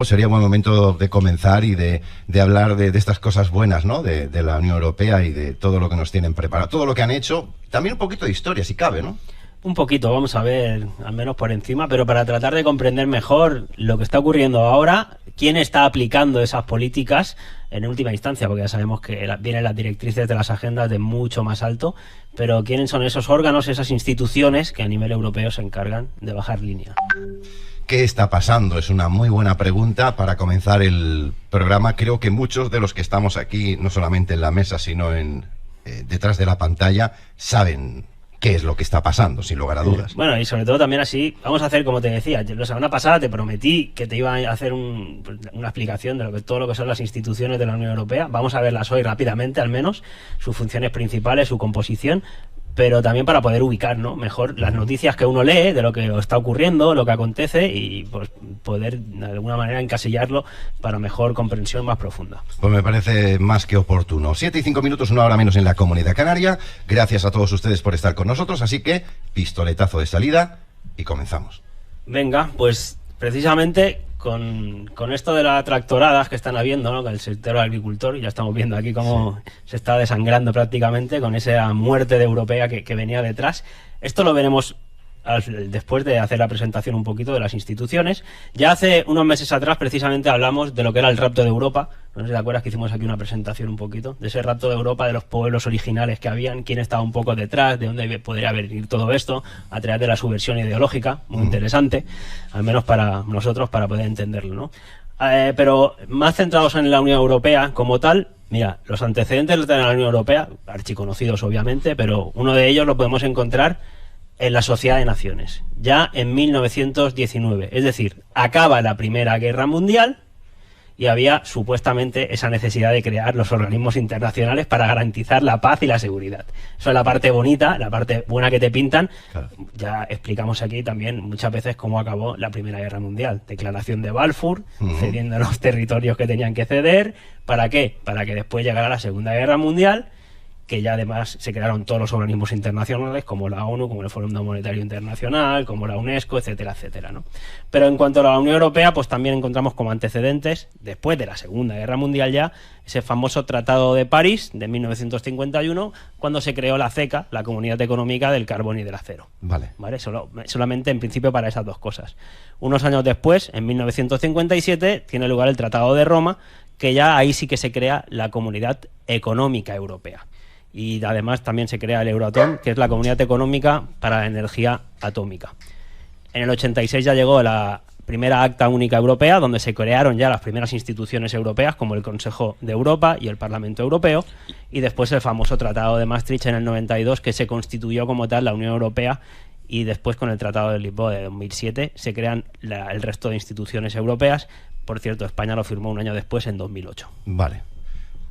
Sería buen momento de comenzar y de hablar de estas cosas buenas, ¿no? De la Unión Europea y de todo lo que nos tienen preparado, todo lo que han hecho, también un poquito de historia, si cabe, ¿no? Un poquito, vamos a ver, al menos por encima, pero para tratar de comprender mejor lo que está ocurriendo ahora, quién está aplicando esas políticas en última instancia, porque ya sabemos que vienen las directrices de las agendas de mucho más alto, pero quiénes son esos órganos, esas instituciones que a nivel europeo se encargan de bajar línea. ¿Qué está pasando? Es una muy buena pregunta para comenzar el programa. Creo que muchos de los que estamos aquí, no solamente en la mesa, sino detrás de la pantalla, saben qué es lo que está pasando, sin lugar a dudas. Bueno, y sobre todo también así, vamos a hacer como te decía, la semana pasada te prometí que te iba a hacer una explicación de todo lo que son las instituciones de la Unión Europea. Vamos a verlas hoy rápidamente, al menos, sus funciones principales, su composición, pero también para poder ubicar, ¿no?, mejor las noticias que uno lee de lo que está ocurriendo, lo que acontece, y pues poder de alguna manera encasillarlo para mejor comprensión más profunda. Pues me parece más que oportuno. 7 y 5 minutos, una hora menos en la Comunidad Canaria. Gracias a todos ustedes por estar con nosotros, así que pistoletazo de salida y comenzamos. Venga, pues precisamente con esto de las tractoradas que están habiendo, ¿no?, con el sector agricultor, ya estamos viendo aquí cómo se está desangrando prácticamente con esa muerte de europea que venía detrás. Esto lo veremos después de hacer la presentación un poquito de las instituciones. Ya hace unos meses atrás precisamente hablamos de lo que era el rapto de Europa. No sé si te acuerdas que hicimos aquí una presentación un poquito de ese rapto de Europa, de los pueblos originales que habían, quién estaba un poco detrás, de dónde podría venir todo esto, a través de la subversión ideológica, muy interesante, al menos para nosotros, para poder entenderlo, ¿no? Pero más centrados en la Unión Europea como tal. Mira, los antecedentes de la Unión Europea, archiconocidos obviamente, pero uno de ellos lo podemos encontrar en la Sociedad de Naciones, ya en 1919. Es decir, acaba la Primera Guerra Mundial y había supuestamente esa necesidad de crear los organismos internacionales para garantizar la paz y la seguridad. Eso es la parte bonita, la parte buena que te pintan. Claro. Ya explicamos aquí también muchas veces cómo acabó la Primera Guerra Mundial. Declaración de Balfour, cediendo los territorios que tenían que ceder. ¿Para qué? Para que después llegara la Segunda Guerra Mundial, que ya además se crearon todos los organismos internacionales, como la ONU, como el Fondo Monetario Internacional, como la UNESCO, etcétera, etcétera, ¿no? Pero en cuanto a la Unión Europea, pues también encontramos como antecedentes, después de la Segunda Guerra Mundial ya, ese famoso Tratado de París de 1951, cuando se creó la CECA, la Comunidad Económica del Carbón y del Acero. ¿Vale? Solamente en principio para esas dos cosas. Unos años después, en 1957, tiene lugar el Tratado de Roma, que ya ahí sí que se crea la Comunidad Económica Europea. Y además también se crea el Euratom, que es la Comunidad Económica para la Energía Atómica. En el 86 ya llegó la primera Acta Única Europea, donde se crearon ya las primeras instituciones europeas, como el Consejo de Europa y el Parlamento Europeo, y después el famoso Tratado de Maastricht en el 92, que se constituyó como tal la Unión Europea, y después con el Tratado de Lisboa de 2007 se crean el resto de instituciones europeas. Por cierto, España lo firmó un año después, en 2008. Vale.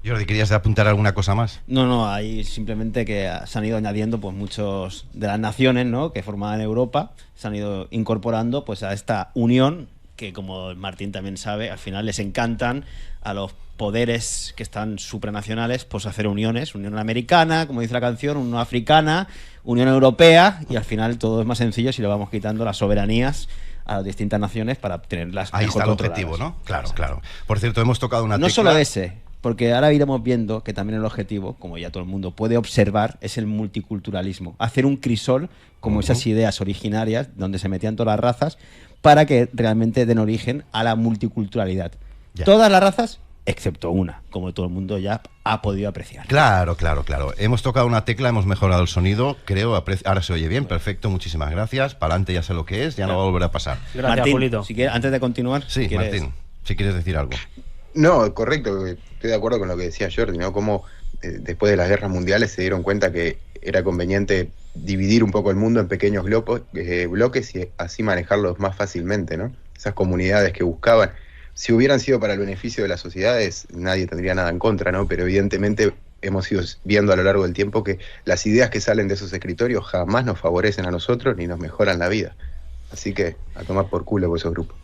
Jordi, ¿querías apuntar alguna cosa más? No, ahí simplemente que se han ido añadiendo pues muchos de las naciones, ¿no?, que formaban Europa, se han ido incorporando pues a esta unión que, como Martín también sabe, al final les encantan a los poderes que están supranacionales pues hacer uniones, unión americana, como dice la canción, unión africana, unión europea, y al final todo es más sencillo si le vamos quitando las soberanías a las distintas naciones para tenerlas mejor controladas. Ahí está el objetivo, ¿no? Claro. Por cierto, hemos tocado una tecla. No solo ese, porque ahora iremos viendo que también el objetivo, como ya todo el mundo puede observar, es el multiculturalismo. Hacer un crisol como esas ideas originarias donde se metían todas las razas para que realmente den origen a la multiculturalidad. Ya. Todas las razas, excepto una, como todo el mundo ya ha podido apreciar. Claro. Hemos tocado una tecla, hemos mejorado el sonido, creo, ahora se oye bien, perfecto, muchísimas gracias. Para adelante ya sé lo que es, ya no va a volver a pasar. Gracias, Martín, Julito. Si quieres, antes de continuar... Sí, Martín, si quieres decir algo. No, correcto, estoy de acuerdo con lo que decía Jordi, ¿no? Como después de las guerras mundiales se dieron cuenta que era conveniente dividir un poco el mundo en pequeños bloques y así manejarlos más fácilmente, ¿no? Esas comunidades que buscaban, si hubieran sido para el beneficio de las sociedades, nadie tendría nada en contra, ¿no? Pero evidentemente hemos ido viendo a lo largo del tiempo que las ideas que salen de esos escritorios jamás nos favorecen a nosotros ni nos mejoran la vida. Así que a tomar por culo por esos grupos.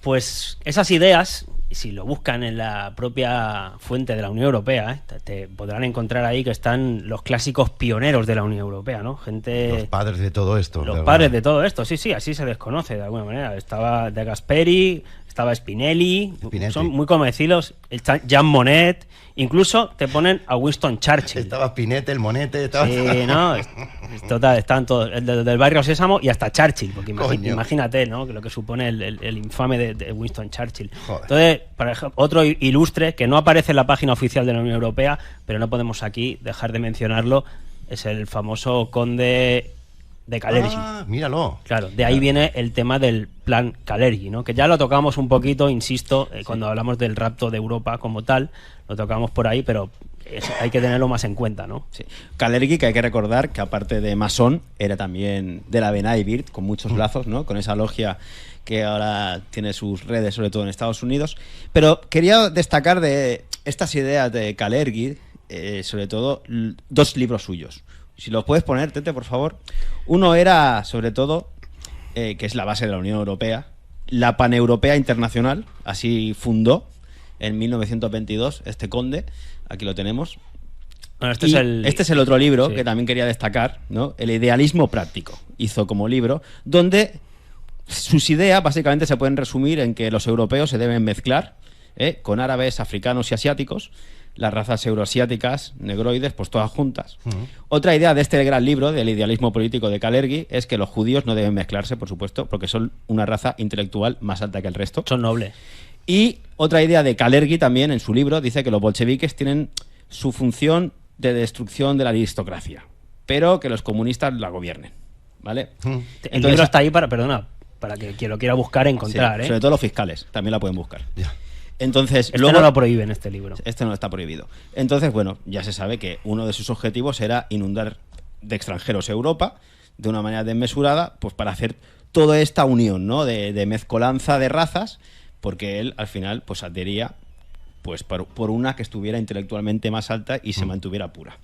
Pues esas ideas si lo buscan en la propia fuente de la Unión Europea, te podrán encontrar ahí que están los clásicos pioneros de la Unión Europea, ¿no? Los padres de todo esto. Los padres de todo esto, sí, así se desconoce de alguna manera. Estaba De Gasperi, estaba Spinelli, son muy conocidos, está Jean Monnet, incluso te ponen a Winston Churchill. Estaba Spinetta, el Monete, estaba... Sí, no, total, están todos, del barrio Sésamo y hasta Churchill, porque imagínate, ¿no? Lo que supone el infame de Winston Churchill. Joder. Entonces, por ejemplo, otro ilustre que no aparece en la página oficial de la Unión Europea, pero no podemos aquí dejar de mencionarlo, es el famoso conde de Kalergi. Ah, míralo. Claro, de ahí viene el tema del plan Kalergi, ¿no? Que ya lo tocamos un poquito, insisto, cuando hablamos del rapto de Europa como tal, lo tocamos por ahí, pero hay que tenerlo más en cuenta, ¿no? Sí. Kalergi, que hay que recordar que aparte de masón, era también de la Benaibird, con muchos lazos, ¿no? Con esa logia que ahora tiene sus redes, sobre todo en Estados Unidos. Pero quería destacar de estas ideas de Kalergi, sobre todo, 2 libros suyos. Si los puedes poner, Tete, por favor. Uno era, sobre todo, que es la base de la Unión Europea, la Paneuropea Internacional, así fundó en 1922 este conde, aquí lo tenemos. Bueno, este es el otro libro que también quería destacar, ¿no? El idealismo práctico, hizo como libro, donde sus ideas básicamente se pueden resumir en que los europeos se deben mezclar con árabes, africanos y asiáticos, las razas euroasiáticas, negroides, pues todas juntas. Otra idea de este gran libro, del idealismo político de Kalergi, es que los judíos no deben mezclarse, por supuesto, porque son una raza intelectual más alta que el resto. Son nobles. Y otra idea de Kalergi también, en su libro, dice que los bolcheviques tienen su función de destrucción de la aristocracia, pero que los comunistas la gobiernen, ¿vale? El libro está ahí para que quien lo quiera buscar encontrar, sí, sobre todo los fiscales, también la pueden buscar. Ya. Entonces, luego no lo prohíben este libro. Este no está prohibido. Entonces, bueno, ya se sabe que uno de sus objetivos era inundar de extranjeros Europa de una manera desmesurada, pues para hacer toda esta unión, ¿no? de mezcolanza de razas, porque él al final pues adhería pues por una que estuviera intelectualmente más alta y se mantuviera pura.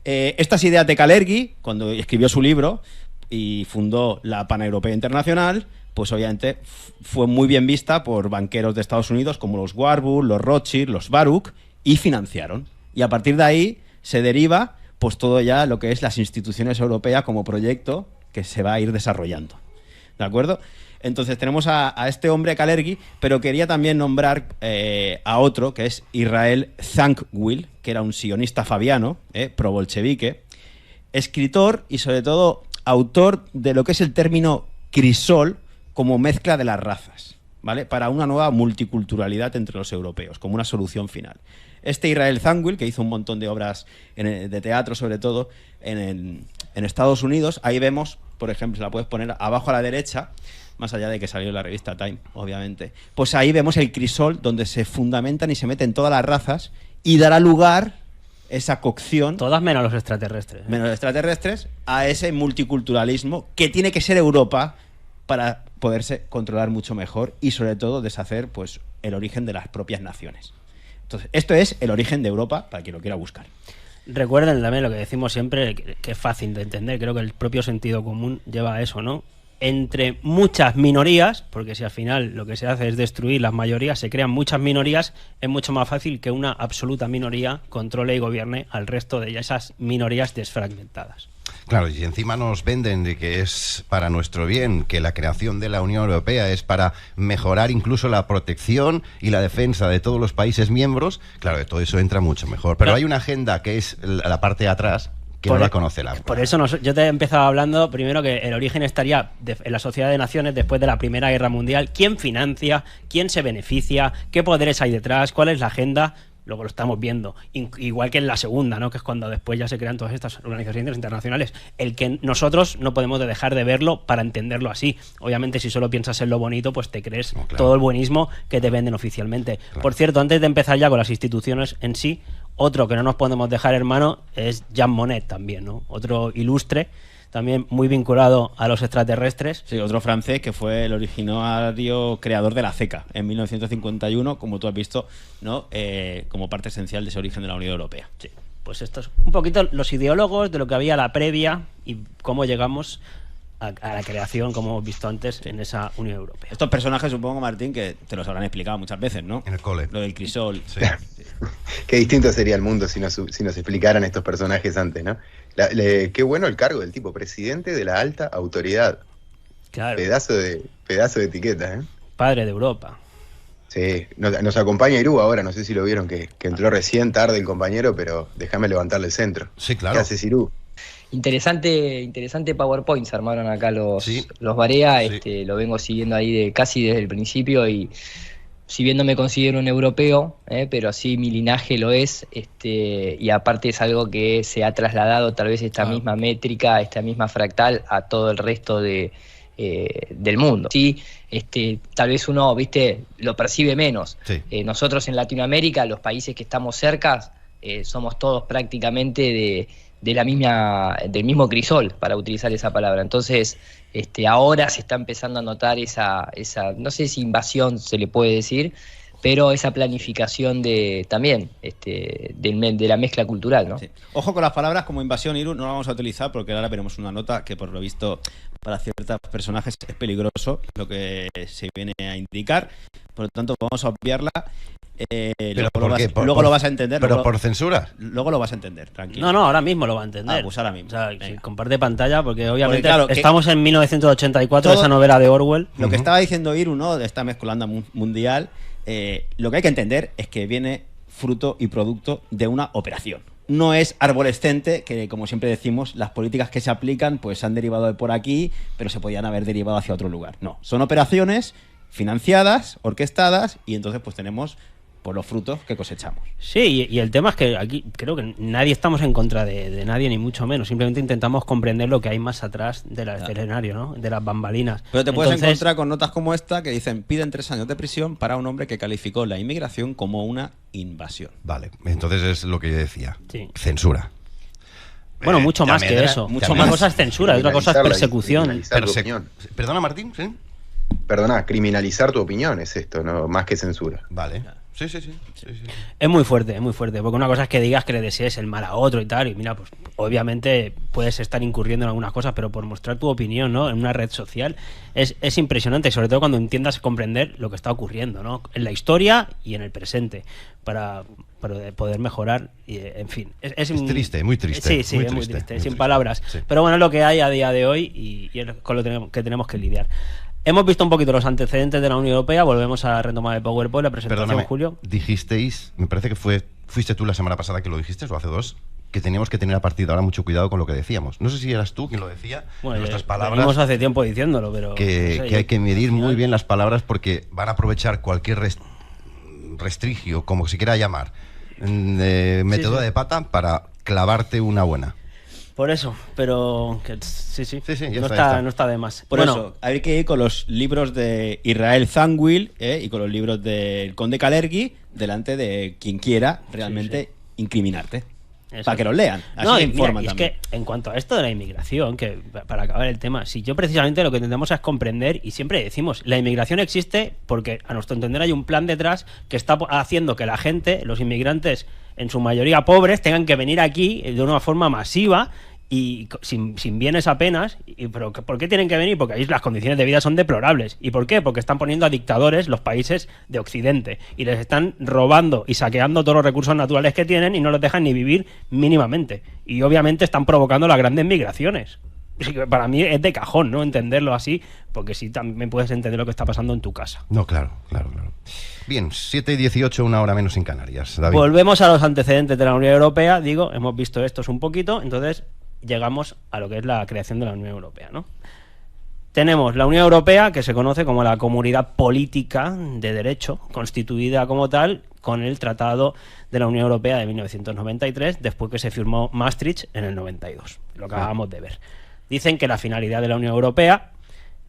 Estas ideas de Kalergi, cuando escribió su libro y fundó la Paneuropea Internacional, pues obviamente fue muy bien vista por banqueros de Estados Unidos como los Warburg, los Rothschild, los Baruch, y financiaron. Y a partir de ahí se deriva pues todo ya lo que es las instituciones europeas como proyecto que se va a ir desarrollando. ¿De acuerdo? Entonces tenemos a este hombre Kalergi, pero quería también nombrar a otro, que es Israel Zangwill, que era un sionista fabiano, pro-bolchevique, escritor y sobre todo autor de lo que es el término crisol, como mezcla de las razas, ¿vale? Para una nueva multiculturalidad entre los europeos, como una solución final. Este Israel Zangwill, que hizo un montón de obras de teatro, sobre todo en Estados Unidos, ahí vemos, por ejemplo, se la puedes poner abajo a la derecha, más allá de que salió en la revista Time, obviamente, pues ahí vemos el crisol donde se fundamentan y se meten todas las razas y dará lugar esa cocción. Todas menos los extraterrestres. Menos los extraterrestres, a ese multiculturalismo que tiene que ser Europa para poderse controlar mucho mejor y sobre todo deshacer pues el origen de las propias naciones. Entonces, esto es el origen de Europa para quien lo quiera buscar. Recuerden también lo que decimos siempre, que es fácil de entender, creo que el propio sentido común lleva a eso, ¿no? Entre muchas minorías, porque si al final lo que se hace es destruir las mayorías, se crean muchas minorías, es mucho más fácil que una absoluta minoría controle y gobierne al resto de esas minorías desfragmentadas. Claro, y encima nos venden de que es para nuestro bien, que la creación de la Unión Europea es para mejorar incluso la protección y la defensa de todos los países miembros. Claro, de todo eso entra mucho mejor. Pero hay una agenda que es la parte de atrás, que no la conoce la. Por eso yo te he empezado hablando primero que el origen estaría en la Sociedad de Naciones después de la Primera Guerra Mundial. ¿Quién financia? ¿Quién se beneficia? ¿Qué poderes hay detrás? ¿Cuál es la agenda? Luego lo estamos viendo, igual que en la segunda, ¿no? Que es cuando después ya se crean todas estas organizaciones internacionales. El que nosotros no podemos dejar de verlo para entenderlo así. Obviamente, si solo piensas en lo bonito, pues te crees todo el buenismo que te venden oficialmente. Claro. Por cierto, antes de empezar ya con las instituciones en sí, otro que no nos podemos dejar, hermano, es Jean Monnet también, ¿no? Otro ilustre, también muy vinculado a los extraterrestres. Sí, otro francés que fue el originario creador de la CECA en 1951, como tú has visto, ¿no? Como parte esencial de ese origen de la Unión Europea. Sí, pues esto es un poquito los ideólogos de lo que había a la previa y cómo llegamos a la creación, como hemos visto antes, en esa Unión Europea. Estos personajes, supongo, Martín, que te los habrán explicado muchas veces, ¿no? En el cole. Lo del crisol. Sí. Qué distinto sería el mundo si nos explicaran estos personajes antes, ¿no? Qué bueno el cargo del tipo, presidente de la alta autoridad. Claro. Pedazo de etiqueta, ¿eh? Padre de Europa. Sí, nos acompaña Irú ahora, no sé si lo vieron, que entró recién tarde el compañero, pero déjame levantarle el centro. Sí, claro. ¿Qué haces, Irú? Interesante PowerPoint se armaron acá los Barea, Sí. lo vengo siguiendo ahí casi desde el principio, y si bien no me considero un europeo, pero sí mi linaje lo es, y aparte es algo que se ha trasladado tal vez esta misma métrica, esta misma fractal a todo el resto del mundo. Sí, tal vez uno, lo percibe menos. Sí. Nosotros en Latinoamérica, los países que estamos cerca, somos todos prácticamente del mismo crisol, para utilizar esa palabra. Entonces, ahora se está empezando a notar esa, no sé si invasión se le puede decir, pero esa planificación de la mezcla cultural, ¿no? Sí. Ojo con las palabras como invasión, Iru, no la vamos a utilizar porque ahora veremos una nota que por lo visto para ciertos personajes es peligroso lo que se viene a indicar, por lo tanto vamos a obviarla. Luego lo vas a entender. ¿Pero luego, por censura? Luego lo vas a entender, tranquilo. No, ahora mismo lo va a entender. Pues ahora mismo. O sea, Venga. si comparte pantalla, porque obviamente claro, estamos en 1984, esa novela de Orwell. Lo que estaba diciendo Iru, ¿no?, de esta mezcolanda mundial, lo que hay que entender es que viene fruto y producto de una operación. No es arborescente, que como siempre decimos, las políticas que se aplican pues se han derivado de por aquí, pero se podían haber derivado hacia otro lugar. No, son operaciones financiadas, orquestadas, y entonces pues tenemos por los frutos que cosechamos. Sí, y el tema es que aquí creo que nadie estamos en contra de nadie, ni mucho menos. Simplemente intentamos comprender lo que hay más atrás del escenario, ¿no? De las bambalinas. Pero te puedes encontrar con notas como esta que dicen: piden 3 años de prisión para un hombre que calificó la inmigración como una invasión. Vale, entonces es lo que yo decía. Sí. Censura. Bueno, mucho más que eso. mucho Una más. cosa es censura, otra cosa es persecución. Perdona, Martín, ¿sí? Perdona, criminalizar tu opinión es esto, no más que censura. Vale. Sí. Es muy fuerte, porque una cosa es que digas que le desees el mal a otro y tal, y mira, pues obviamente puedes estar incurriendo en algunas cosas, pero por mostrar tu opinión, ¿no?, en una red social es impresionante, sobre todo cuando entiendas comprender lo que está ocurriendo, ¿no?, en la historia y en el presente, para poder mejorar, y, en fin. Es triste, muy triste. Sí, muy es muy triste, triste, muy sin triste. palabras. Sí. Pero bueno, es lo que hay a día de hoy y es con lo que tenemos que lidiar. Hemos visto un poquito los antecedentes de la Unión Europea, volvemos a retomar el PowerPoint, la presentación, Perdóname, Julio. dijisteis, me parece que fuiste tú la semana pasada que lo dijiste, o hace 2, que teníamos que tener a partir de ahora mucho cuidado con lo que decíamos. No sé si eras tú quien lo decía, Bueno, nuestras venimos palabras, hace tiempo diciéndolo, pero que, no sé, que hay que medir al final- muy bien las palabras porque van a aprovechar cualquier restrigio, como se quiera llamar, método sí. de pata para clavarte una buena. Por eso, pero que sí, ya no está. no está de más. Por eso, hay que ir con los libros de Israel Zangwill y con los libros del Conde Kalergi delante de quien quiera realmente incriminarte. Eso. Para que los lean. Así No, y informan mira, y es también. que en cuanto a esto de la inmigración, que para acabar el tema, si yo precisamente lo que intentamos es comprender, y siempre decimos, la inmigración existe porque a nuestro entender hay un plan detrás que está haciendo que la gente, los inmigrantes, en su mayoría pobres, tengan que venir aquí de una forma masiva y sin bienes apenas. Pero ¿por qué tienen que venir? Porque ahí las condiciones de vida son deplorables. ¿Y por qué? Porque están poniendo a dictadores los países de Occidente y les están robando y saqueando todos los recursos naturales que tienen y no los dejan ni vivir mínimamente. Y obviamente están provocando las grandes migraciones. Así que para mí es de cajón, ¿no?, entenderlo así, porque sí también puedes entender lo que está pasando en tu casa. No, claro. Bien, 7:18, una hora menos en Canarias. David. Volvemos a los antecedentes de la Unión Europea. Digo, hemos visto estos un poquito, entonces llegamos a lo que es la creación de la Unión Europea, ¿no? Tenemos la Unión Europea, que se conoce como la Comunidad Política de Derecho, constituida como tal con el Tratado de la Unión Europea de 1993, después que se firmó Maastricht en el 92, lo que acabamos de ver. Dicen que la finalidad de la Unión Europea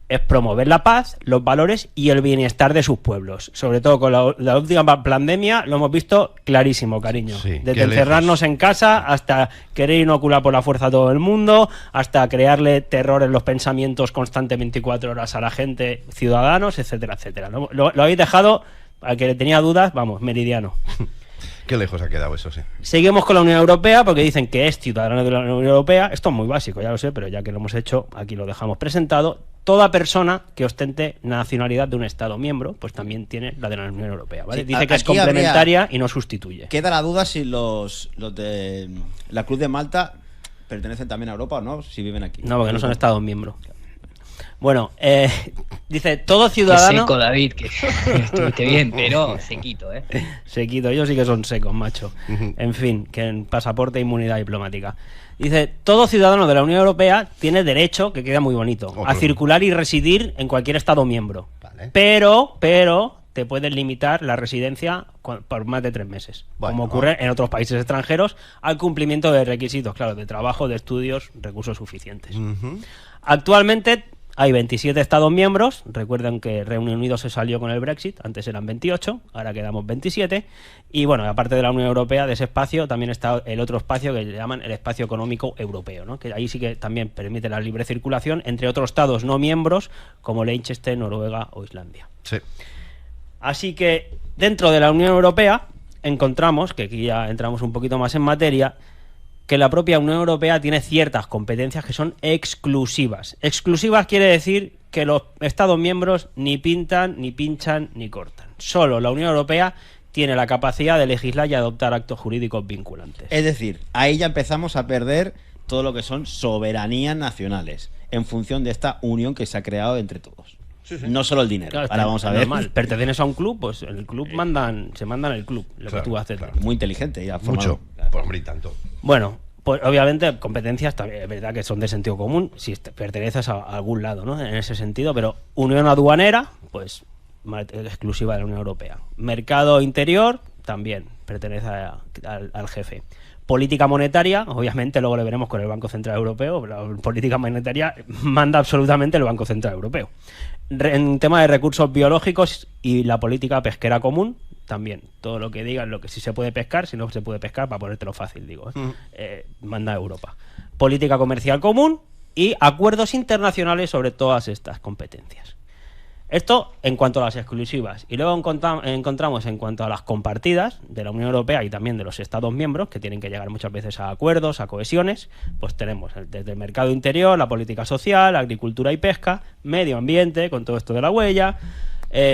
es promover la paz, los valores y el bienestar de sus pueblos. Sobre todo con la última pandemia lo hemos visto clarísimo, cariño. Sí, Desde qué encerrarnos lejos. en casa hasta querer inocular por la fuerza a todo el mundo, hasta crearle terror en los pensamientos constante 24 horas a la gente, ciudadanos, etcétera, etcétera. Lo habéis dejado, al que tenía dudas, vamos, meridiano. Qué lejos ha quedado eso, sí. Seguimos con la Unión Europea porque dicen que es ciudadano de la Unión Europea. Esto es muy básico, ya lo sé, pero ya que lo hemos hecho, aquí lo dejamos presentado. Toda persona que ostente nacionalidad de un Estado miembro, pues también tiene la de la Unión Europea, ¿vale? Sí, Dice que es aquí complementaria y no sustituye. Queda la duda si los de la Cruz de Malta pertenecen también a Europa o no, si viven aquí. No, porque no son Estados miembros. Bueno, dice, todo Qué ciudadano... seco, David, que estuviste bien, pero sequito, ¿eh? Sequito, ellos sí que son secos, macho. En fin, que en pasaporte e inmunidad diplomática. Dice, todo ciudadano de la Unión Europea tiene derecho, que queda muy bonito, a circular y residir en cualquier Estado miembro. Vale. Pero te pueden limitar la residencia por más de 3 meses, Bueno, como ocurre en otros países extranjeros, al cumplimiento de requisitos, claro, de trabajo, de estudios, recursos suficientes. Actualmente hay 27 Estados miembros. Recuerden que Reino Unido se salió con el Brexit, antes eran 28, ahora quedamos 27. Y bueno, aparte de la Unión Europea, de ese espacio, también está el otro espacio que le llaman el Espacio Económico Europeo, ¿no? Que ahí sí que también permite la libre circulación entre otros Estados no miembros como Liechtenstein, Noruega o Islandia. Sí. Así que dentro de la Unión Europea encontramos, que aquí ya entramos un poquito más en materia, que la propia Unión Europea tiene ciertas competencias que son exclusivas. Exclusivas quiere decir que los Estados miembros ni pintan, ni pinchan, ni cortan. Solo la Unión Europea tiene la capacidad de legislar y adoptar actos jurídicos vinculantes. Es decir, ahí ya empezamos a perder todo lo que son soberanías nacionales en función de esta unión que se ha creado entre todos. No solo el dinero. Claro, ahora vamos a ver. Normal. Perteneces a un club, pues en el club se mandan el club, lo Claro, que tú haces. claro. Muy inteligente. Ya Mucho. formado. Pues hombre, y tanto. Bueno, pues obviamente competencias también es verdad que son de sentido común si perteneces a algún lado, ¿no? En ese sentido, pero unión aduanera, pues exclusiva de la Unión Europea. Mercado interior, también pertenece al jefe. Política monetaria, obviamente, luego le veremos con el Banco Central Europeo, pero la política monetaria manda absolutamente el Banco Central Europeo. En tema de recursos biológicos y la política pesquera común, también. Todo lo que digan, lo que sí se puede pescar, si no se puede pescar, para ponértelo fácil, digo, manda Europa. Política comercial común y acuerdos internacionales sobre todas estas competencias. Esto en cuanto a las exclusivas. Y luego encontramos en cuanto a las compartidas de la Unión Europea y también de los Estados miembros, que tienen que llegar muchas veces a acuerdos, a cohesiones, pues tenemos desde el mercado interior, la política social, agricultura y pesca, medio ambiente, con todo esto de la huella.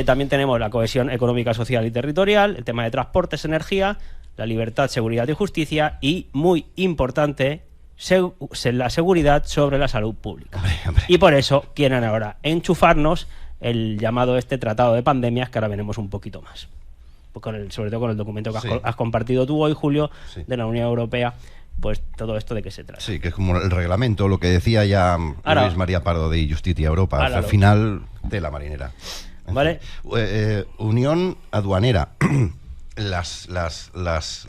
También tenemos la cohesión económica, social y territorial, el tema de transportes, energía, la libertad, seguridad y justicia y, muy importante, la seguridad sobre la salud pública. Hombre. Y por eso quieren ahora enchufarnos el llamado tratado de pandemias, que ahora veremos un poquito más. Sobre todo con el documento que has compartido tú hoy, Julio, de la Unión Europea, pues todo esto de qué se trata. Sí, que es como el reglamento, lo que decía ya Luis María Pardo de Justitia Europa. Al final, de la marinera. ¿Vale? Unión aduanera. Las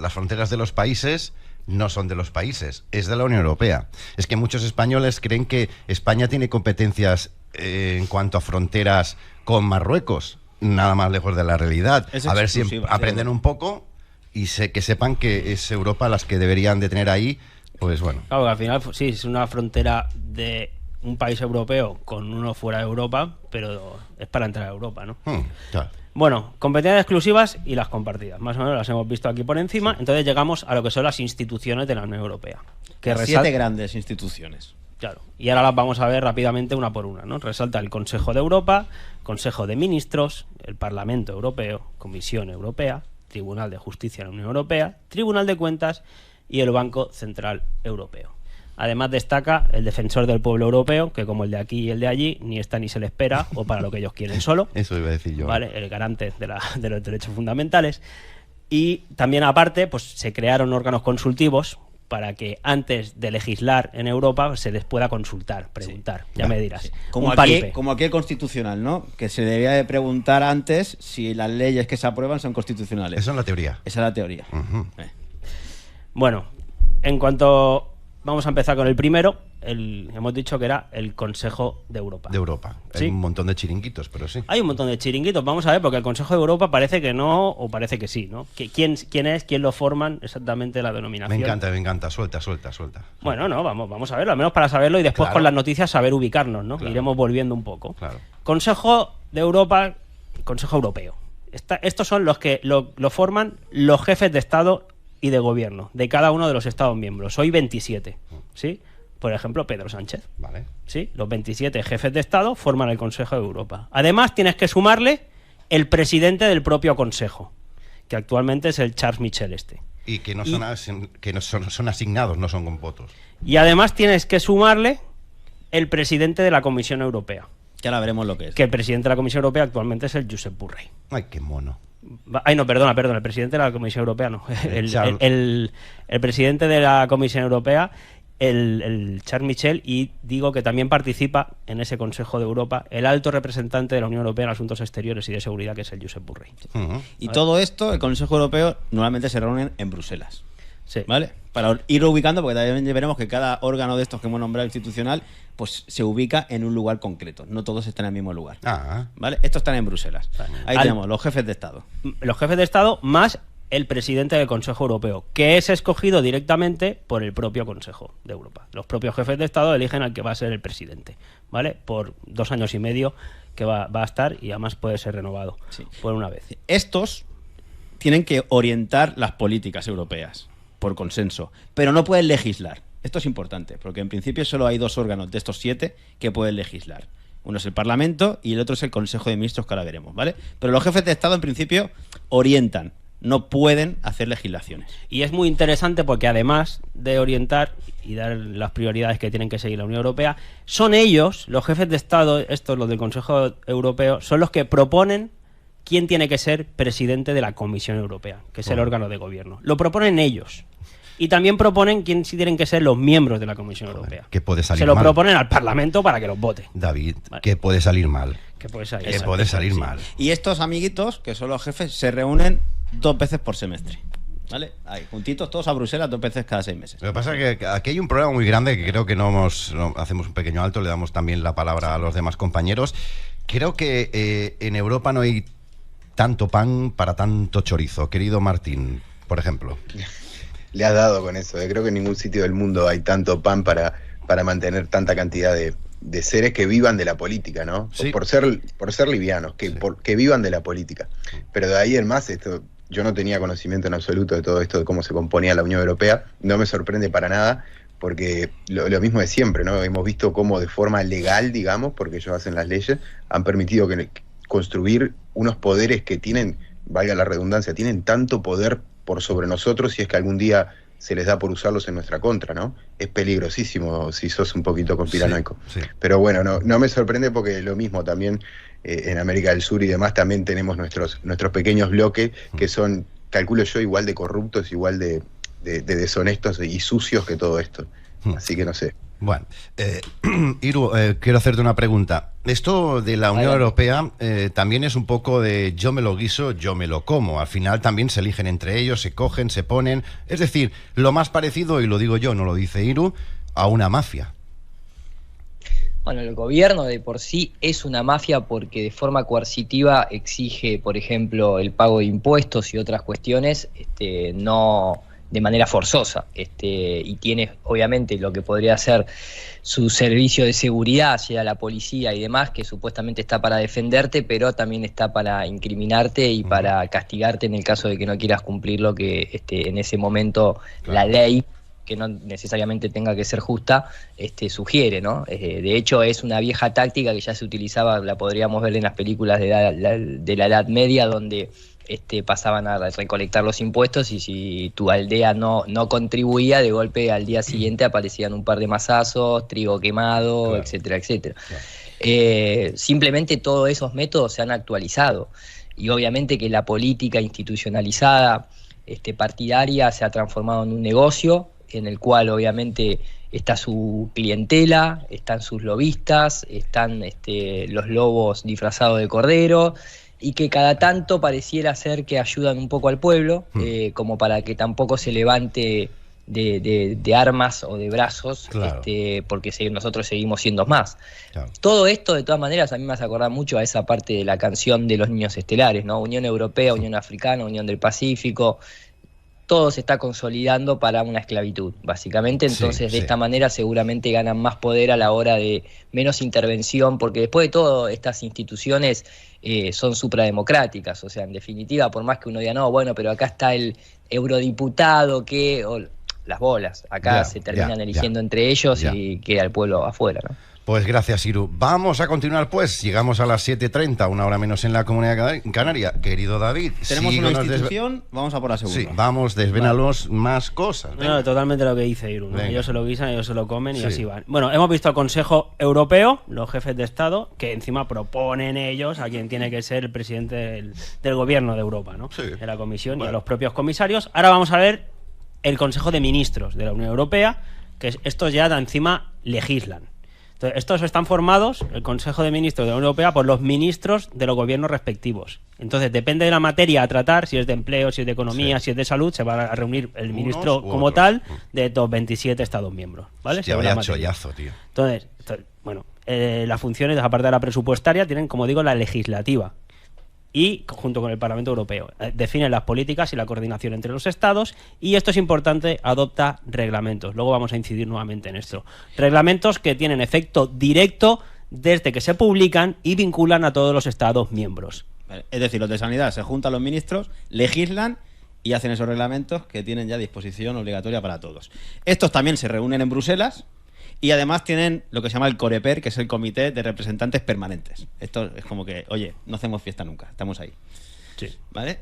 fronteras de los países no son de los países, es de la Unión Europea. Es que muchos españoles creen que España tiene competencias en cuanto a fronteras con Marruecos, nada más lejos de la realidad. A ver si aprenden un poco y que sepan que es Europa las que deberían de tener ahí, pues bueno. Claro, que al final sí, es una frontera de un país europeo con uno fuera de Europa, pero es para entrar a Europa, ¿no? Claro. Bueno, competencias exclusivas y las compartidas. Más o menos las hemos visto aquí por encima. Sí. Entonces llegamos a lo que son las instituciones de la Unión Europea. Que 7 grandes instituciones. Claro. Y ahora las vamos a ver rápidamente una por una, ¿no? Resalta el Consejo de Europa, Consejo de Ministros, el Parlamento Europeo, Comisión Europea, Tribunal de Justicia de la Unión Europea, Tribunal de Cuentas y el Banco Central Europeo. Además destaca el Defensor del Pueblo Europeo, que como el de aquí y el de allí, ni está ni se le espera, o para lo que ellos quieren solo. Eso iba a decir yo. ¿Vale? El garante de los derechos fundamentales. Y también aparte, pues se crearon órganos consultivos para que antes de legislar en Europa se les pueda consultar, preguntar, ya me dirás. Sí. Como aquí el constitucional, ¿no? Que se debía de preguntar antes si las leyes que se aprueban son constitucionales. Esa es la teoría. Esa es la teoría. Bueno, en cuanto... Vamos a empezar con el primero. Hemos dicho que era el Consejo de Europa. De Europa. ¿Sí? Hay un montón de chiringuitos, pero sí. Hay un montón de chiringuitos. Vamos a ver, porque el Consejo de Europa parece que no, o parece que sí, ¿no? ¿Quién es? ¿Quién lo forman? Exactamente la denominación. Me encanta. Suelta. Bueno, no, vamos a verlo, al menos para saberlo y después con las noticias saber ubicarnos, ¿no? Claro. Iremos volviendo un poco. Claro. Consejo de Europa, Consejo Europeo. Estos son los que lo forman los jefes de Estado y de Gobierno de cada uno de los Estados miembros. Hoy 27, ¿sí? Por ejemplo, Pedro Sánchez. Vale. ¿Sí? Los 27 jefes de Estado forman el Consejo de Europa. Además, tienes que sumarle el presidente del propio Consejo, que actualmente es el Charles Michel Y que no son asignados, no son con votos. Y además tienes que sumarle el presidente de la Comisión Europea. Que ahora veremos lo que es. Que el presidente de la Comisión Europea actualmente es el Josep Borrell. Ay, qué mono. Ay, no, perdona, el presidente de la Comisión Europea no. El presidente de la Comisión Europea, el Charles Michel, y digo que también participa en ese Consejo de Europa el alto representante de la Unión Europea en Asuntos Exteriores y de Seguridad, que es el Josep Borrell. Y todo esto, el Consejo Europeo, normalmente se reúnen en Bruselas. Sí. ¿Vale? Para irlo ubicando, porque también veremos que cada órgano de estos que hemos nombrado institucional, pues se ubica en un lugar concreto. No todos están en el mismo lugar. ¿Vale? Estos están en Bruselas. Ahí tenemos los jefes de Estado. Los jefes de Estado más el presidente del Consejo Europeo, que es escogido directamente por el propio Consejo de Europa. Los propios jefes de Estado eligen al que va a ser el presidente, ¿vale? Por 2 años y medio que va a estar, y además puede ser renovado por una vez. Estos tienen que orientar las políticas europeas por consenso, pero no pueden legislar. Esto es importante, porque en principio solo hay 2 órganos de estos 7 que pueden legislar. Uno es el Parlamento y el otro es el Consejo de Ministros, que ahora veremos, ¿vale? Pero los jefes de Estado en principio orientan, no pueden hacer legislaciones. Y es muy interesante porque además de orientar y dar las prioridades que tienen que seguir la Unión Europea, son ellos, los jefes de Estado, estos los del Consejo Europeo, son los que proponen quién tiene que ser presidente de la Comisión Europea, que es el órgano de gobierno. Lo proponen ellos. Y también proponen quién sí tienen que ser los miembros de la Comisión Europea. Que puede salir Se lo mal. proponen al Parlamento para que los vote. David, Vale. que puede salir mal. Que puede salir, Que puede salir mal. Y estos amiguitos, que son los jefes, se reúnen 2 veces por semestre. ¿Vale? Ahí, juntitos, todos a Bruselas 2 veces cada 6 meses. Lo que pasa es que aquí hay un problema muy grande que creo que no hacemos un pequeño alto, le damos también la palabra a los demás compañeros. Creo que en Europa no hay tanto pan para tanto chorizo. Querido Martín, por ejemplo. Le has dado con eso. Creo que en ningún sitio del mundo hay tanto pan para mantener tanta cantidad de seres que vivan de la política, ¿no? Sí. Por ser livianos, que vivan de la política. Pero de ahí en más, yo no tenía conocimiento en absoluto de todo esto, de cómo se componía la Unión Europea. No me sorprende para nada, porque lo mismo de siempre, ¿no? Hemos visto cómo de forma legal, digamos, porque ellos hacen las leyes, han permitido construir unos poderes que tienen, valga la redundancia, tienen tanto poder por sobre nosotros, si es que algún día se les da por usarlos en nuestra contra, ¿no? Es peligrosísimo si sos un poquito conspiranoico. Sí. Pero bueno, no me sorprende, porque lo mismo también en América del Sur y demás también tenemos nuestros pequeños bloques que son, calculo yo, igual de corruptos, igual de deshonestos y sucios que todo esto. Así que no sé. Bueno, Iru, quiero hacerte una pregunta. Esto de la Unión Europea también es un poco de yo me lo guiso, yo me lo como. Al final también se eligen entre ellos, se cogen, se ponen. Es decir, lo más parecido, y lo digo yo, no lo dice Iru, a una mafia. Bueno, el gobierno de por sí es una mafia porque de forma coercitiva exige, por ejemplo, el pago de impuestos y otras cuestiones, no de manera forzosa, y tiene obviamente lo que podría ser su servicio de seguridad, sea la policía y demás, que supuestamente está para defenderte, pero también está para incriminarte y para castigarte en el caso de que no quieras cumplir lo que en ese momento la ley, que no necesariamente tenga que ser justa, sugiere, ¿no? De hecho, es una vieja táctica que ya se utilizaba, la podríamos ver en las películas de la Edad Media, donde pasaban a recolectar los impuestos, y si tu aldea no contribuía, de golpe al día siguiente aparecían un par de mazazos, trigo quemado, claro, etcétera, etcétera. Claro. Simplemente todos esos métodos se han actualizado, y obviamente que la política institucionalizada partidaria se ha transformado en un negocio en el cual obviamente está su clientela, están sus lobistas, están los lobos disfrazados de cordero, y que cada tanto pareciera ser que ayudan un poco al pueblo, como para que tampoco se levante de armas o de brazos, claro, porque nosotros seguimos siendo más. Claro. Todo esto, de todas maneras, a mí me hace acordar mucho a esa parte de la canción de los niños estelares, ¿no? Unión Europea, Unión Africana, Unión del Pacífico. todo se está consolidando para una esclavitud, básicamente. Entonces, de esta manera seguramente ganan más poder a la hora de menos intervención, porque después de todo, estas instituciones son suprademocráticas. O sea, en definitiva, por más que uno diga, no, bueno, pero acá está el eurodiputado o las bolas. Acá se terminan eligiendo entre ellos y queda el pueblo afuera, ¿no? Pues gracias, Iru. Vamos a continuar, pues. Llegamos a las 7:30, una hora menos en la Comunidad Canaria. Querido David, tenemos una institución, vamos a por la segunda. Sí, vamos, desvénalos más cosas. No, totalmente lo que dice Iru, ¿no? Ellos se lo guisan, ellos se lo comen y así van. Bueno, hemos visto al Consejo Europeo, los jefes de Estado, que encima proponen ellos a quien tiene que ser el presidente del gobierno de Europa, ¿no? De la Comisión y a los propios comisarios. Ahora vamos a ver el Consejo de Ministros de la Unión Europea, que estos ya encima legislan. Entonces, estos están formados, el Consejo de Ministros de la Unión Europea, por los ministros de los gobiernos respectivos. Entonces, depende de la materia a tratar, si es de empleo, si es de economía, si es de salud, se va a reunir el ministro como tal de los 27 Estados miembros, ¿vale? Ya vaya chollazo, tío. Entonces, bueno, las funciones, aparte de la presupuestaria, tienen, como digo, la legislativa. Y, junto con el Parlamento Europeo, define las políticas y la coordinación entre los Estados, y esto es importante, adopta reglamentos. Luego vamos a incidir nuevamente en esto. Reglamentos que tienen efecto directo desde que se publican y vinculan a todos los Estados miembros. Es decir, los de Sanidad se juntan los ministros, legislan y hacen esos reglamentos que tienen ya disposición obligatoria para todos. Estos también se reúnen en Bruselas. Y además tienen lo que se llama el COREPER, que es el Comité de Representantes Permanentes. Esto es como que, oye, no hacemos fiesta nunca, estamos ahí. Sí. ¿Vale?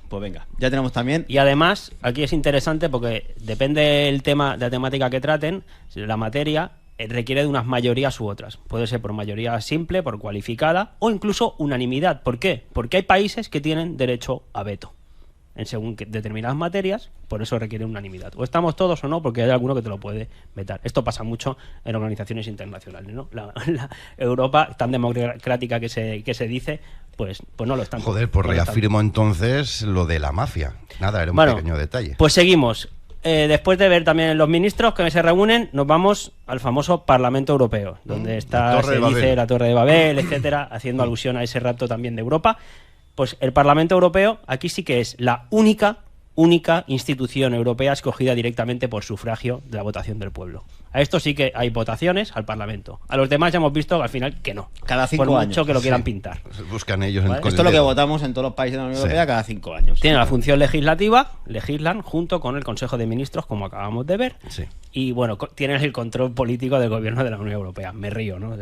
Pues venga, ya tenemos también... Y además, aquí es interesante porque depende del tema, de la temática que traten, la materia requiere de unas mayorías u otras. Puede ser por mayoría simple, por cualificada o incluso unanimidad. ¿Por qué? Porque hay países que tienen derecho a veto en según determinadas materias, por eso requiere unanimidad. O estamos todos o no, porque hay alguno que te lo puede vetar. Esto pasa mucho en organizaciones internacionales, ¿no? La Europa, tan democrática que se dice, pues no lo están. Joder, pues reafirmo entonces lo de la mafia. Nada, era un pequeño detalle. Pues seguimos. Después de ver también los ministros que se reúnen, nos vamos al famoso Parlamento Europeo, donde está, se dice, la Torre de Babel, etcétera, haciendo alusión a ese rapto también de Europa. Pues el Parlamento Europeo aquí sí que es la única institución europea escogida directamente por sufragio de la votación del pueblo. A esto sí que hay votaciones al Parlamento. A los demás ya hemos visto al final que no. Cada 5 años. Por mucho que lo quieran pintar. Buscan ellos. ¿Vale? Esto es lo que votamos en todos los países de la Unión Europea cada 5 años. Tienen la función legislativa, legislan junto con el Consejo de Ministros, como acabamos de ver. Sí. Y bueno, tienen el control político del gobierno de la Unión Europea. Me río, ¿no?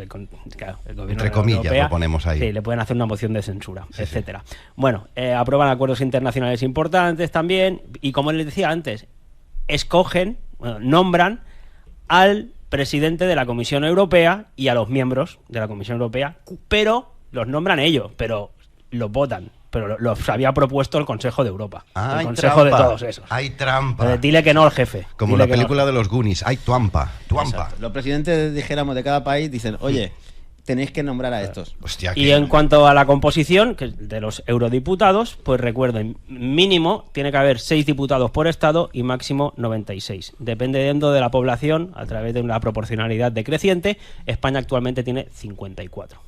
Claro, el gobierno entre comillas Europea, lo ponemos ahí. Sí, le pueden hacer una moción de censura, etcétera. Bueno, aprueban acuerdos internacionales importantes también. Y como les decía antes, nombran al presidente de la Comisión Europea y a los miembros de la Comisión Europea, pero los nombran ellos, pero los votan. Pero los había propuesto el Consejo de Europa. El Consejo de todos esos. Hay trampa. Dile que no al jefe. Como la película de los Goonies. Hay tuampa. Los presidentes, dijéramos, de cada país dicen, oye, tenéis que nombrar a estos. Hostia, y en cuanto a la composición de los eurodiputados, pues recuerden, mínimo tiene que haber 6 diputados por estado y máximo 96. Dependiendo de la población, a través de una proporcionalidad decreciente, España actualmente tiene 54.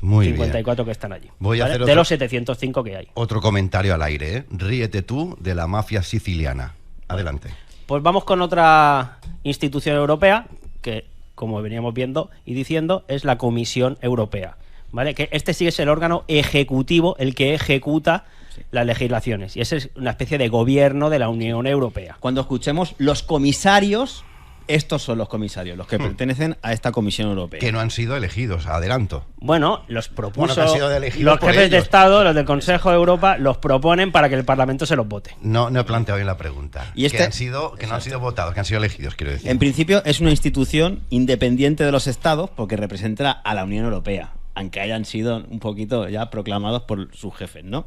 Muy 54 bien. Que están allí. Voy a hacer de los 705 que hay. Otro comentario al aire, ¿eh? Ríete tú de la mafia siciliana. Adelante. Pues vamos con otra institución europea que, como veníamos viendo y diciendo, es la Comisión Europea, ¿vale? Que este sí es el órgano ejecutivo, el que ejecuta las legislaciones, y ese es una especie de gobierno de la Unión Europea. Cuando escuchemos los comisarios, estos son los comisarios, los que pertenecen a esta Comisión Europea. Que no han sido elegidos, adelanto. Bueno, los propuso, que han sido elegidos los jefes de Estado, los del Consejo de Europa, los proponen para que el Parlamento se los vote. No he planteado bien la pregunta. Y que no han sido votados, que han sido elegidos, quiero decir. En principio es una institución independiente de los Estados porque representa a la Unión Europea, aunque hayan sido un poquito ya proclamados por sus jefes, ¿no?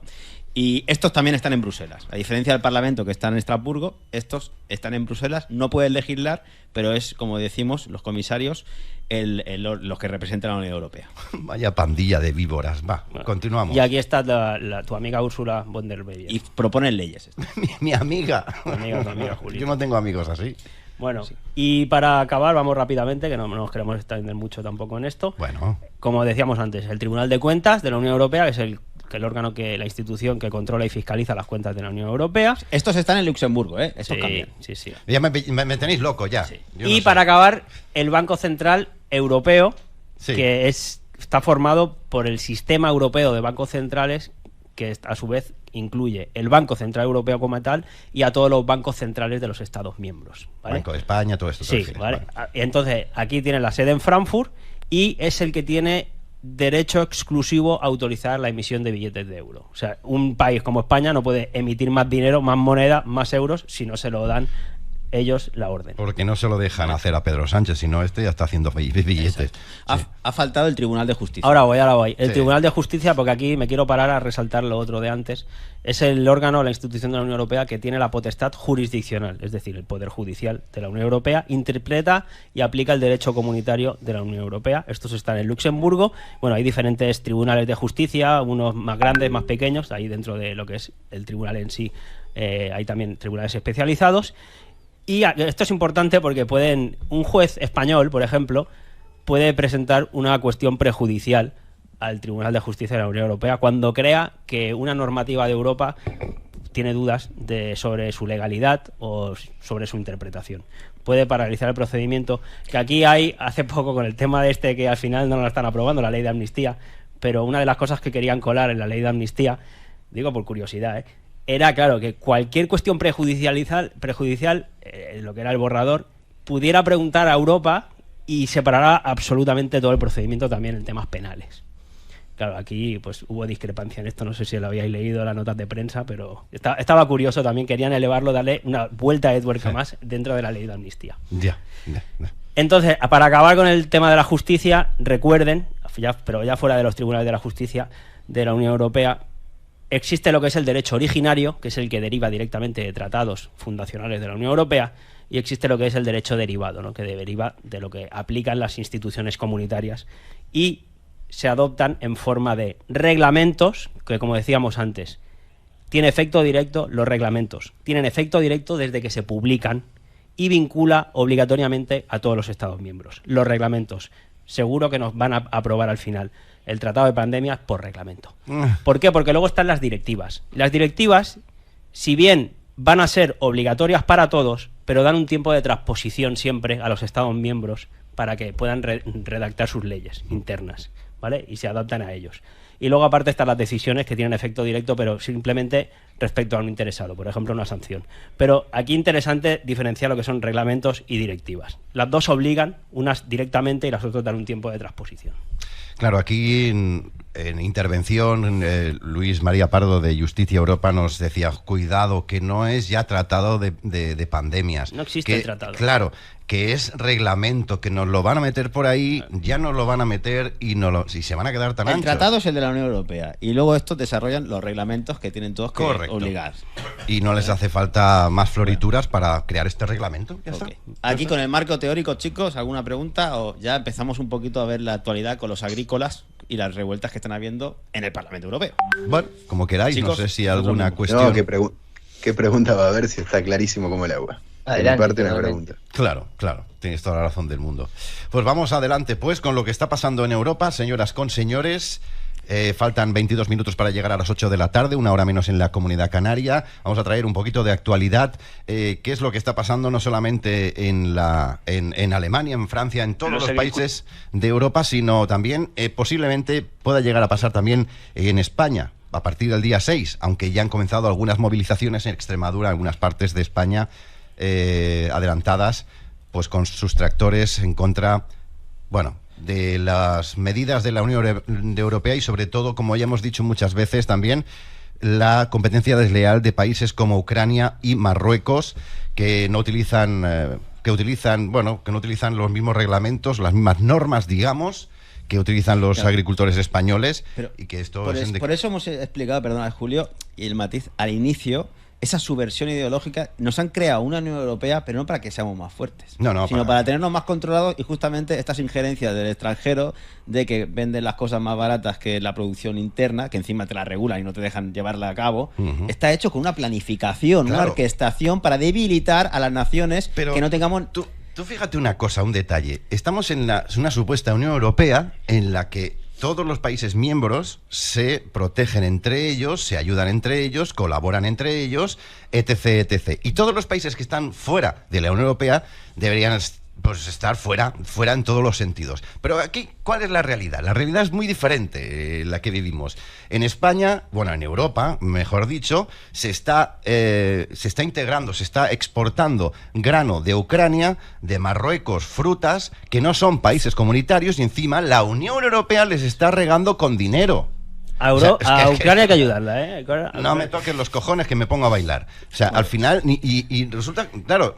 Y estos también están en Bruselas. A diferencia del Parlamento, que está en Estrasburgo, estos están en Bruselas, no pueden legislar, pero es, como decimos, los comisarios los que representan a la Unión Europea. Vaya pandilla de víboras. Va, continuamos. Y aquí está tu amiga Ursula von der Leyen. Y proponen leyes. mi amiga. Tu amiga Julia. Yo no tengo amigos así. Bueno, y para acabar, vamos rápidamente, que no nos queremos extender mucho tampoco en esto. Bueno. Como decíamos antes, el Tribunal de Cuentas de la Unión Europea, que es que la institución que controla y fiscaliza las cuentas de la Unión Europea. Estos están en Luxemburgo, ¿eh? Estos cambian. Sí. Ya me tenéis loco ya. Sí. Yo Y no para sé. acabar, el Banco Central Europeo, Sí. que está formado por el sistema europeo de bancos centrales, que a su vez incluye el Banco Central Europeo como tal y a todos los bancos centrales de los Estados miembros. ¿Vale? Banco de España, todo esto. te Sí, refieres, ¿vale? Entonces, aquí tiene la sede en Frankfurt y es el que tiene derecho exclusivo a autorizar la emisión de billetes de euro. O sea, un país como España no puede emitir más dinero, más moneda, más euros si no se lo dan ellos la orden. Porque no se lo dejan hacer a Pedro Sánchez, sino este ya está haciendo billetes. Ha faltado el Tribunal de Justicia. Ahora voy. El Sí. Tribunal de Justicia, porque aquí me quiero parar a resaltar lo otro de antes, es el órgano, la institución de la Unión Europea que tiene la potestad jurisdiccional, es decir, el Poder Judicial de la Unión Europea, interpreta y aplica el derecho comunitario de la Unión Europea. Estos están en Luxemburgo. Bueno, hay diferentes tribunales de justicia, unos más grandes, más pequeños, ahí dentro de lo que es el tribunal en sí, hay también tribunales especializados. Y esto es importante porque un juez español, por ejemplo, puede presentar una cuestión prejudicial al Tribunal de Justicia de la Unión Europea cuando crea que una normativa de Europa tiene dudas sobre su legalidad o sobre su interpretación. Puede paralizar el procedimiento, que aquí hay, hace poco con el tema de que al final no lo están aprobando, la ley de amnistía, pero una de las cosas que querían colar en la ley de amnistía, digo por curiosidad, era, claro, que cualquier cuestión prejudicial, lo que era el borrador, pudiera preguntar a Europa y separará absolutamente todo el procedimiento también en temas penales. Claro, aquí pues hubo discrepancia en esto, no sé si lo habíais leído las notas de prensa, pero estaba curioso también, querían elevarlo, darle una vuelta de tuerca más dentro de la ley de amnistía. Ya. Entonces, para acabar con el tema de la justicia, recuerden, pero ya fuera de los tribunales de la justicia de la Unión Europea, existe lo que es el derecho originario, que es el que deriva directamente de tratados fundacionales de la Unión Europea, y existe lo que es el derecho derivado, ¿no? Que deriva de lo que aplican las instituciones comunitarias y se adoptan en forma de reglamentos, que como decíamos antes, tiene efecto directo, los reglamentos tienen efecto directo desde que se publican y vincula obligatoriamente a todos los Estados miembros. Los reglamentos seguro que nos van a aprobar al final el tratado de pandemias por reglamento. ¿Por qué? Porque luego están las directivas. Las directivas, si bien van a ser obligatorias para todos, pero dan un tiempo de transposición siempre a los Estados miembros para que puedan redactar sus leyes internas, ¿vale? Y se adaptan a ellos. Y luego aparte están las decisiones que tienen efecto directo, pero simplemente respecto a un interesado, por ejemplo, una sanción. Pero aquí interesante diferenciar lo que son reglamentos y directivas. Las dos obligan, unas directamente y las otras dan un tiempo de transposición. Claro, aquí en intervención Luis María Pardo de Justicia Europa nos decía, cuidado, que no es ya tratado de pandemias. No existe el tratado. Claro, que es reglamento, que nos lo van a meter por ahí, ya nos lo van a meter y se van a quedar tan El anchos. tratado es el de la Unión Europea y luego estos desarrollan los reglamentos que tienen todos que obligar. Y no les hace falta más florituras para crear este reglamento. Ya Ok. está. Aquí con el marco teórico, chicos, ¿alguna pregunta? O ya empezamos un poquito a ver la actualidad con los agrícolas y las revueltas que están habiendo en el Parlamento Europeo. Bueno, como queráis, Chicos, no sé si nosotros alguna no. cuestión. No, ¿qué pregunta va a haber si está clarísimo como el agua? De mi Adelante, parte, una totalmente. pregunta. Claro, tienes toda la razón del mundo. Pues vamos adelante, pues, con lo que está pasando en Europa, señoras con señores. Faltan 22 minutos para llegar a las 8 de la tarde, una hora menos en la Comunidad Canaria. Vamos a traer un poquito de actualidad, qué es lo que está pasando no solamente en Alemania, en Francia, en todos los países de Europa, sino también posiblemente pueda llegar a pasar también en España a partir del día 6, aunque ya han comenzado algunas movilizaciones en Extremadura, en algunas partes de España adelantadas, pues con sus tractores en contra, bueno, de las medidas de la Unión Europea y sobre todo, como ya hemos dicho muchas veces también, la competencia desleal de países como Ucrania y Marruecos que no utilizan los mismos reglamentos, las mismas normas, digamos, que utilizan los agricultores españoles. Pero y que esto por eso hemos explicado, perdona Julio, y el matiz al inicio, esa subversión ideológica. Nos han creado una Unión Europea, pero no para que seamos más fuertes, sino para tenernos más controlados, y justamente estas injerencias del extranjero de que venden las cosas más baratas que la producción interna, que encima te la regulan y no te dejan llevarla a cabo, está hecho con una planificación, Claro. una orquestación para debilitar a las naciones, Pero que no tengamos... Tú fíjate una cosa, un detalle. Estamos en una supuesta Unión Europea en la que todos los países miembros se protegen entre ellos, se ayudan entre ellos, colaboran entre ellos, etc., etc. Y todos los países que están fuera de la Unión Europea deberían pues estar fuera en todos los sentidos. Pero aquí, ¿cuál es la realidad? La realidad es muy diferente, la que vivimos. En España, bueno, en Europa, mejor dicho, se está integrando, se está exportando grano de Ucrania, de Marruecos, frutas, que no son países comunitarios, y encima la Unión Europea les está regando con dinero. A Ucrania hay que ayudarla, ¿eh? No me toques los cojones que me pongo a bailar. O sea, al final, y resulta, claro,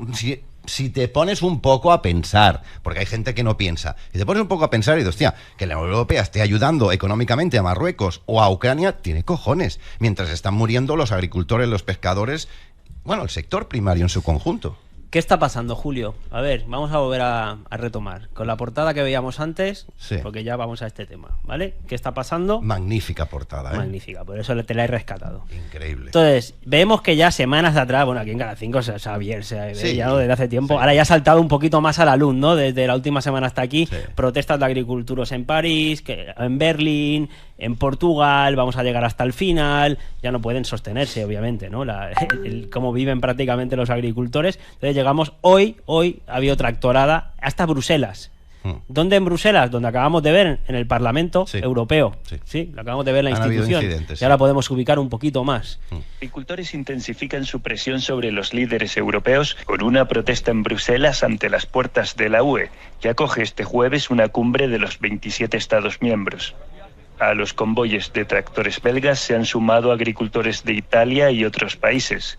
si te pones un poco a pensar, porque hay gente que no piensa, si te pones un poco a pensar y dices, hostia, que la Unión Europea esté ayudando económicamente a Marruecos o a Ucrania, tiene cojones, mientras están muriendo los agricultores, los pescadores, bueno, el sector primario en su conjunto. ¿Qué está pasando, Julio? A ver, vamos a volver a retomar. Con la portada que veíamos antes, sí, porque ya vamos a este tema, ¿vale? ¿Qué está pasando? Magnífica portada, ¿eh? Magnífica, por eso te la he rescatado. Increíble. Entonces, vemos que ya semanas de atrás, bueno, aquí en cada 5 se sí, ya desde hace tiempo, sí, ahora ya ha saltado un poquito más a la luz, ¿no? Desde la última semana hasta aquí, sí, protestas de agricultores en París, en Berlín, en Portugal, vamos a llegar hasta el final, ya no pueden sostenerse, obviamente, ¿no? Cómo viven prácticamente los agricultores. Entonces llegamos hoy ha habido tractorada hasta Bruselas. ¿Dónde en Bruselas? Donde acabamos de ver en el Parlamento Europeo. Sí, lo acabamos de ver en la institución. Y ahora podemos ubicar un poquito más. Los agricultores intensifican su presión sobre los líderes europeos con una protesta en Bruselas ante las puertas de la UE, que acoge este jueves una cumbre de los 27 Estados miembros. A los convoyes de tractores belgas se han sumado agricultores de Italia y otros países.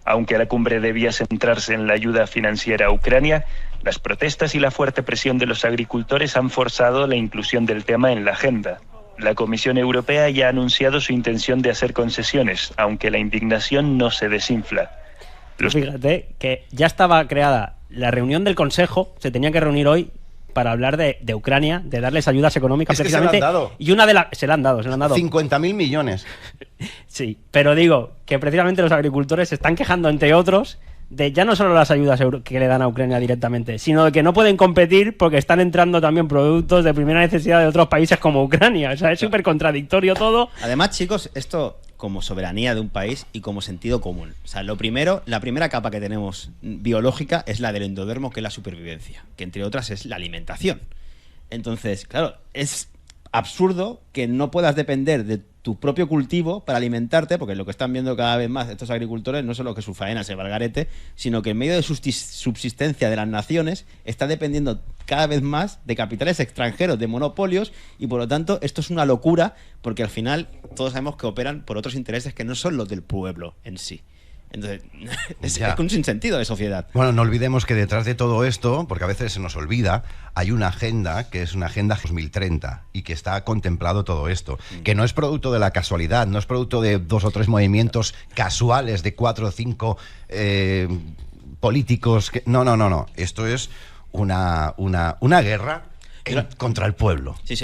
Aunque la cumbre debía centrarse en la ayuda financiera a Ucrania, las protestas y la fuerte presión de los agricultores han forzado la inclusión del tema en la agenda. La Comisión Europea ya ha anunciado su intención de hacer concesiones, aunque la indignación no se desinfla. Fíjate que ya estaba creada la reunión del Consejo, se tenía que reunir hoy para hablar de Ucrania, de darles ayudas económicas, precisamente. Se le han dado. Y se le han dado. 50.000 millones. Sí, pero digo que precisamente los agricultores se están quejando, entre otros, de ya no solo las ayudas que le dan a Ucrania directamente, sino de que no pueden competir porque están entrando también productos de primera necesidad de otros países como Ucrania. O sea, es súper contradictorio todo. Además, chicos, esto como soberanía de un país y como sentido común. O sea, la primera capa que tenemos biológica es la del endodermo, que es la supervivencia, que entre otras es la alimentación. Entonces, claro, es absurdo que no puedas depender de tu propio cultivo para alimentarte, porque lo que están viendo cada vez más estos agricultores no es solo que su faena se va al garete, sino que en medio de subsistencia de las naciones está dependiendo cada vez más de capitales extranjeros, de monopolios, y por lo tanto esto es una locura, porque al final todos sabemos que operan por otros intereses que no son los del pueblo en sí. Entonces, es un sinsentido de sociedad. Bueno, no olvidemos que detrás de todo esto, porque a veces se nos olvida, hay una agenda que es una agenda 2030 y que está contemplado todo esto, que no es producto de la casualidad, no es producto de 2 o 3 movimientos casuales de 4 o 5 políticos. No. Esto es una guerra contra el pueblo. Sí.